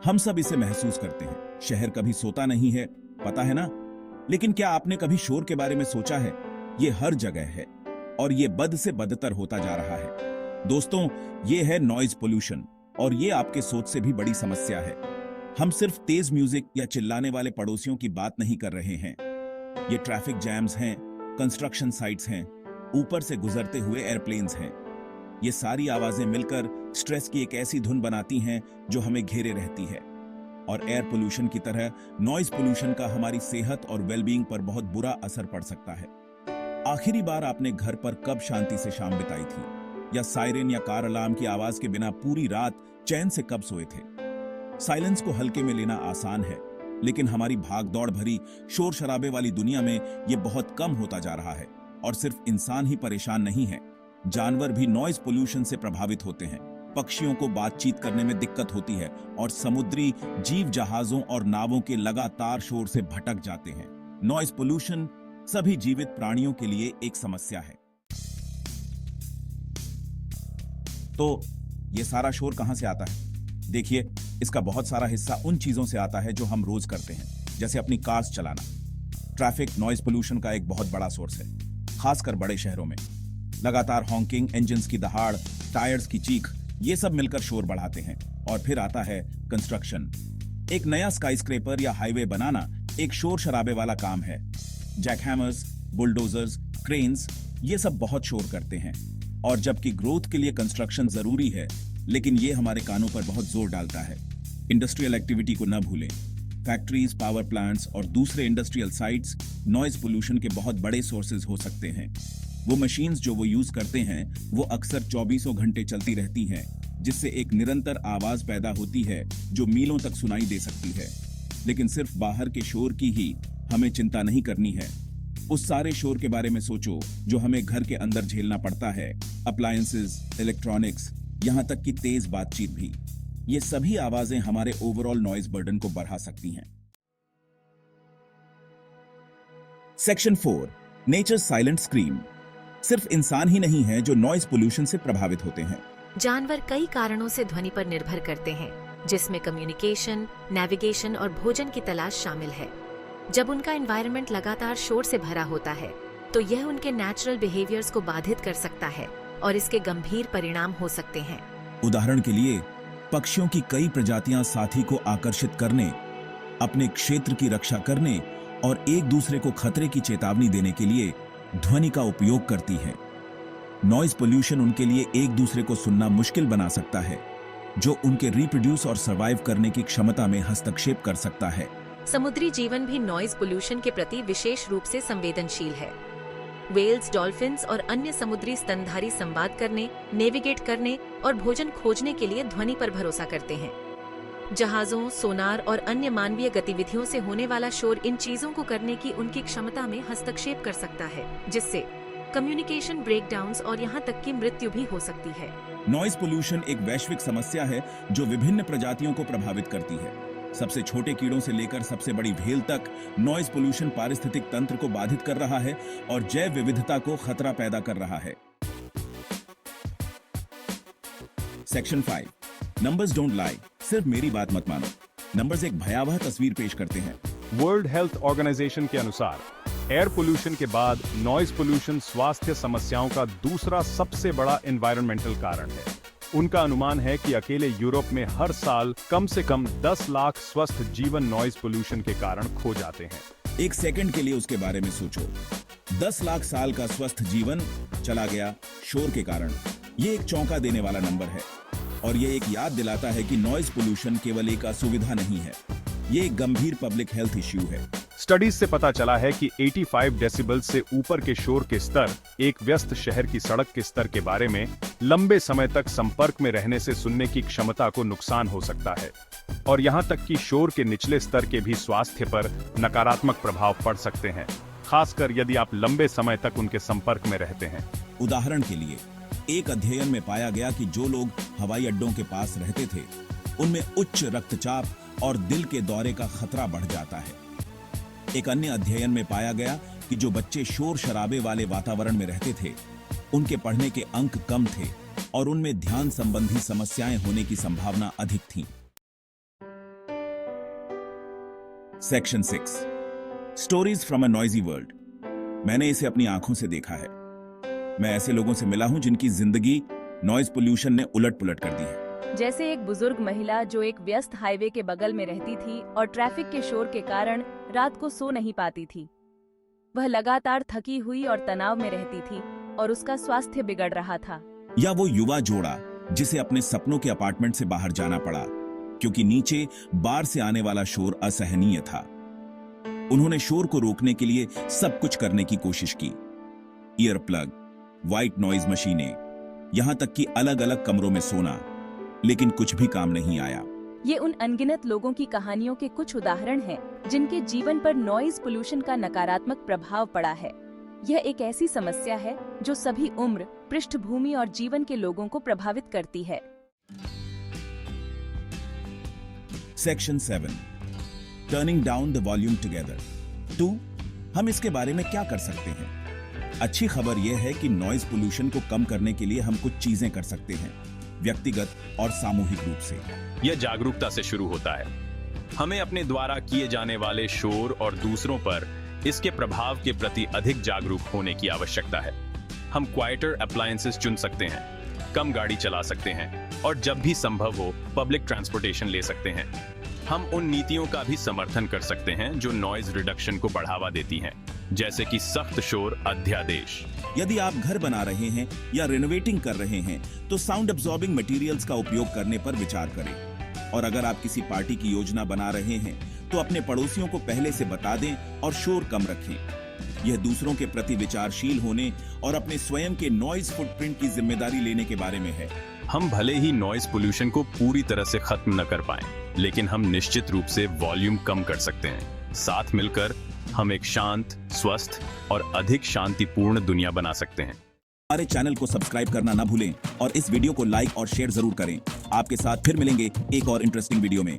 हम सब इसे महसूस करते हैं। शहर कभी सोता नहीं है, पता है ना? लेकिन क्या आपने कभी शोर के बारे में सोचा है? ये हर जगह है और ये बद से बदतर होता जा रहा है। दोस्तों, ये है नॉइज पोल्यूशन और ये आपके सोच से भी बड़ी समस्या है। हम सिर्फ तेज म्यूजिक या चिल्लाने वाले पड़ोसियों की बात नहीं कर रहे हैं। ये ट्रैफिक जैम्स हैं, कंस्ट्रक्शन साइट्स हैं, ऊपर से गुजरते हुए एयरप्लेन्स हैं। ये सारी आवाजें मिलकर स्ट्रेस की एक ऐसी धुन बनाती हैं जो हमें घेरे रहती है। और एयर पोल्यूशन की तरह नॉइज पोल्यूशन का हमारी सेहत और वेलबींग पर बहुत बुरा असर पड़ सकता है। आखिरी बार आपने घर पर कब शांति से शाम बिताई थी? या सायरन या कार अलार्म की आवाज के बिना पूरी रात चैन से कब सोए थे? साइलेंस को हल्के में लेना आसान है, लेकिन हमारी भागदौड़ भरी शोर शराबे वाली दुनिया में ये बहुत कम होता जा रहा है। और सिर्फ इंसान ही परेशान नहीं है, जानवर भी नॉइज पोल्यूशन से प्रभावित होते हैं। पक्षियों को बातचीत करने में दिक्कत होती है और समुद्री जीव जहाजों और नावों के लगातार शोर से भटक जाते हैं। नॉइज पोल्यूशन सभी जीवित प्राणियों के लिए एक समस्या है। तो ये सारा शोर कहां से आता है? देखिए, इसका बहुत सारा हिस्सा उन चीजों से आता है जो हम रोज करते हैं, जैसे अपनी कार्स चलाना। ट्रैफिक नॉइज पोल्यूशन का एक बहुत बड़ा सोर्स है, खासकर बड़े शहरों में। लगातार हॉकिंग, इंजन्स की दहाड़, टायर्स की चीख, ये सब मिलकर शोर बढ़ाते हैं। और फिर आता है कंस्ट्रक्शन। एक नया स्काईस्क्रेपर या हाईवे बनाना एक शोर शराबे वाला काम है। जैकहैमर्स, बुलडोजर्स, क्रेन्स, ये सब बहुत शोर करते हैं। और जबकि ग्रोथ के लिए कंस्ट्रक्शन जरूरी है, लेकिन ये हमारे कानों पर बहुत जोर डालता है। इंडस्ट्रियल एक्टिविटी को न भूलें। फैक्ट्रीज, पावर प्लांट्स और दूसरे इंडस्ट्रियल साइट्स नॉइज पोल्यूशन के बहुत बड़े सोर्सेज हो सकते हैं। वो मशीन्स जो वो यूज करते हैं वो अक्सर 24 घंटे चलती रहती हैं, जिससे एक निरंतर आवाज पैदा होती है जो मीलों तक सुनाई दे सकती है। लेकिन सिर्फ बाहर के शोर की ही हमें चिंता नहीं करनी है। उस सारे शोर के बारे में सोचो जो हमें घर के अंदर झेलना पड़ता है। अप्लायंसेस, इलेक्ट्रॉनिक्स, यहाँ तक कि तेज बातचीत भी। ये सभी आवाजें हमारे ओवरऑल नॉइज बर्डन को बढ़ा सकती हैं। Section 4, nature silent scream. सिर्फ इंसान ही नहीं है जो नॉइज पोल्यूशन से प्रभावित होते हैं। जानवर कई कारणों से ध्वनि पर निर्भर करते हैं, जिसमें कम्युनिकेशन, नेविगेशन और भोजन की तलाश शामिल है। जब उनका एनवायरनमेंट लगातार शोर से भरा होता है, तो यह उनके नेचुरल बिहेवियर्स को बाधित कर सकता है और इसके गंभीर परिणाम हो सकते हैं। उदाहरण के लिए, पक्षियों की कई प्रजातियां साथी को आकर्षित करने, अपने क्षेत्र की रक्षा करने और एक दूसरे को खतरे की चेतावनी देने के लिए ध्वनि का उपयोग करती है। नॉइज पोल्यूशन उनके लिए एक दूसरे को सुनना मुश्किल बना सकता है, जो उनके रिप्रोड्यूस और सर्वाइव करने की क्षमता में हस्तक्षेप कर सकता है। समुद्री जीवन भी नॉइज पोल्यूशन के प्रति विशेष रूप से संवेदनशील है। व्हेल्स, डॉल्फिन्स और अन्य समुद्री स्तनधारी संवाद करने, नेविगेट करने और भोजन खोजने के लिए ध्वनि पर भरोसा करते हैं। जहाजों, सोनार और अन्य मानवीय गतिविधियों से होने वाला शोर इन चीजों को करने की उनकी क्षमता में हस्तक्षेप कर सकता है, जिससे कम्युनिकेशन ब्रेकडाउन्स और यहाँ तक की मृत्यु भी हो सकती है। नॉइज पोल्यूशन एक वैश्विक समस्या है जो विभिन्न प्रजातियों को प्रभावित करती है। सबसे छोटे कीड़ों से लेकर सबसे बड़ी व्हेल तक नॉइज पोल्यूशन पारिस्थितिक तंत्र को बाधित कर रहा है और जैव विविधता को खतरा पैदा कर रहा है। Section 5, numbers don't lie. सिर्फ मेरी बात मत मानो। नंबर्स एक भयावह तस्वीर पेश करते हैं। वर्ल्ड हेल्थ ऑर्गेनाइजेशन के अनुसार एयर पोल्यूशन के बाद नॉइज पोल्यूशन स्वास्थ्य समस्याओं का दूसरा सबसे बड़ा एनवायरमेंटल कारण है। उनका अनुमान है कि अकेले यूरोप में हर साल कम से कम 10 लाख स्वस्थ जीवन नॉइज पोल्यूशन के कारण खो जाते हैं। एक सेकंड के लिए उसके बारे में सोचो। 10 लाख साल का स्वस्थ जीवन चला गया शोर के कारण। ये एक चौंका देने वाला नंबर है और ये एक याद दिलाता है कि नॉइज पोल्यूशन केवल एक असुविधा नहीं है, ये एक गंभीर पब्लिक हेल्थ इश्यू है। स्टडीज से पता चला है कि 85 डेसिबल से ऊपर के शोर के स्तर एक व्यस्त शहर की सड़क के स्तर के बारे में लंबे समय तक संपर्क में रहने से सुनने की क्षमता को नुकसान हो सकता है और यहाँ तक कि शोर के निचले स्तर के भी स्वास्थ्य पर नकारात्मक प्रभाव पड़ सकते हैं, खासकर यदि आप लंबे समय तक उनके संपर्क में रहते हैं। उदाहरण के लिए, एक अध्ययन में पाया गया कि जो लोग हवाई अड्डों के पास रहते थे, उनमें उच्च रक्तचाप और दिल के दौरे का खतरा बढ़ जाता है। एक अन्य अध्ययन में पाया गया कि जो बच्चे शोर शराबे वाले वातावरण में रहते थे, उनके पढ़ने के अंक कम थे और उनमें ध्यान संबंधी समस्याएं होने की संभावना अधिक थी। Section 6 stories from a noisy world. मैंने इसे अपनी आंखों से देखा है। मैं ऐसे लोगों से मिला हूं जिनकी जिंदगी नॉइज पोल्यूशन ने उलट पुलट कर दी है। जैसे एक बुजुर्ग महिला जो एक व्यस्त हाईवे के बगल में रहती थी और ट्रैफिक के शोर के कारण रात को सो नहीं पाती थी। वह लगातार थकी हुई और तनाव में रहती थी और उसका स्वास्थ्य बिगड़ रहा था। या वो युवा जोड़ा जिसे अपने सपनों के अपार्टमेंट से बाहर जाना पड़ा क्योंकि नीचे बार से आने वाला शोर असहनीय था। उन्होंने शोर को रोकने के लिए सब कुछ करने की कोशिश की। ईयर प्लग, व्हाइट नॉइज मशीनें, यहां तक कि अलग अलग कमरों में सोना, लेकिन कुछ भी काम नहीं आया। ये उन अनगिनत लोगों की कहानियों के कुछ उदाहरण हैं जिनके जीवन पर नॉइज पोल्यूशन का नकारात्मक प्रभाव पड़ा है। यह एक ऐसी समस्या है जो सभी उम्र, पृष्ठभूमि और जीवन के लोगों को प्रभावित करती है। Section 7 turning down the volume together. 2 हम इसके बारे में क्या कर सकते हैं? अच्छी खबर यह है कि नॉइज पोल्यूशन को कम करने के लिए हम कुछ चीजें कर सकते हैं, व्यक्तिगत और सामूहिक रूप से। यह जागरूकता से शुरू होता है। हमें अपने द्वारा किए जाने वाले शोर और दूसरों पर इसके प्रभाव के प्रति अधिक जागरूक होने की आवश्यकता है। हम क्वाइटर अप्लायंसेस चुन सकते हैं, कम गाड़ी चला सकते हैं और जब भी संभव हो पब्लिक ट्रांसपोर्टेशन ले सकते हैं। हम उन नीतियों का भी समर्थन कर सकते हैं जो नॉइज रिडक्शन को बढ़ावा देती हैं, जैसे कि सख्त शोर अध्यादेश। यदि आप घर बना रहे हैं या रिनोवेटिंग कर रहे हैं तो साउंड अब्सॉर्बिंग मटेरियल्स का उपयोग करने पर विचार करें। और अगर आप किसी पार्टी की योजना बना रहे हैं तो अपने पड़ोसियों को पहले से बता दें और शोर कम रखें। यह दूसरों के प्रति विचारशील होने और अपने स्वयं के नॉइज फुटप्रिंट की जिम्मेदारी लेने के बारे में है। हम भले ही नॉइज पोल्यूशन को पूरी तरह से खत्म न कर पाएं, लेकिन हम निश्चित रूप से वॉल्यूम कम कर सकते हैं। साथ मिलकर हम एक शांत, स्वस्थ और अधिक शांतिपूर्ण दुनिया बना सकते हैं। हमारे चैनल को सब्सक्राइब करना ना भूलें और इस वीडियो को लाइक और शेयर जरूर करें। आपके साथ फिर मिलेंगे एक और इंटरेस्टिंग वीडियो में।